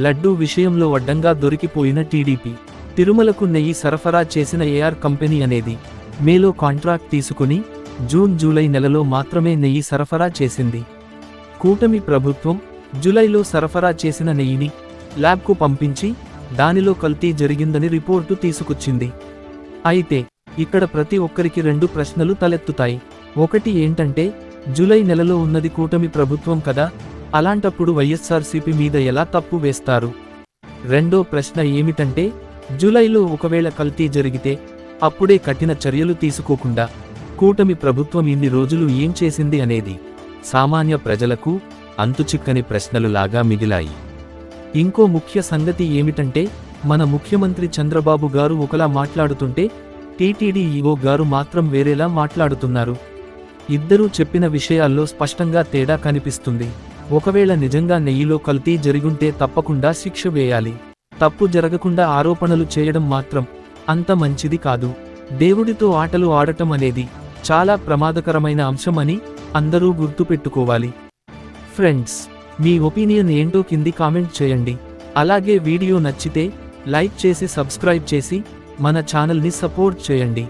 లడ్డూ విషయంలో అడ్డంగా దొరికిపోయిన టీడీపీ, తిరుమలకు నెయ్యి సరఫరా చేసిన ఏఆర్ కంపెనీ అనేది మేలో కాంట్రాక్ట్ తీసుకుని జూన్ జూలై నెలలో మాత్రమే నెయ్యి సరఫరా చేసింది. కూటమి ప్రభుత్వం జూలైలో సరఫరా చేసిన నెయ్యిని ల్యాబ్కు పంపించి దానిలో కల్తీ జరిగిందని రిపోర్టు తీసుకొచ్చింది. అయితే ఇక్కడ ప్రతి ఒక్కరికి రెండు ప్రశ్నలు తలెత్తుతాయి. ఒకటి ఏంటంటే, జూలై నెలలో ఉన్నది కూటమి ప్రభుత్వం కదా, అలాంటప్పుడు వైఎస్ఆర్సీపీ మీద ఎలా తప్పు వేస్తారు? రెండో ప్రశ్న ఏమిటంటే, జూలైలో ఒకవేళ కల్తీ జరిగితే అప్పుడే కఠిన చర్యలు తీసుకోకుండా కూటమి ప్రభుత్వం ఇన్ని రోజులు ఏం చేసింది అనేది సామాన్య ప్రజలకు అంతుచిక్కని ప్రశ్నలులాగా మిగిలాయి. ఇంకో ముఖ్య సంగతి ఏమిటంటే, మన ముఖ్యమంత్రి చంద్రబాబు గారు ఒకలా మాట్లాడుతుంటే టీటీడీ ఈవో గారు మాత్రం వేరేలా మాట్లాడుతున్నారు. ఇద్దరూ చెప్పిన విషయాల్లో స్పష్టంగా తేడా కనిపిస్తుంది. ఒకవేళ నిజంగా నెయ్యిలో కల్తీ జరిగుంటే తప్పకుండా శిక్ష వేయాలి. తప్పు జరగకుండా ఆరోపణలు చేయడం మాత్రం అంత మంచిది కాదు. దేవుడితో ఆటలు ఆడటం అనేది చాలా ప్రమాదకరమైన అంశమని అందరూ గుర్తుపెట్టుకోవాలి. ఫ్రెండ్స్, మీ ఒపీనియన్ ఏంటో కింది కామెంట్ చేయండి. అలాగే వీడియో నచ్చితే లైక్ చేసి సబ్స్క్రైబ్ చేసి మన ఛానల్ని సపోర్ట్ చేయండి.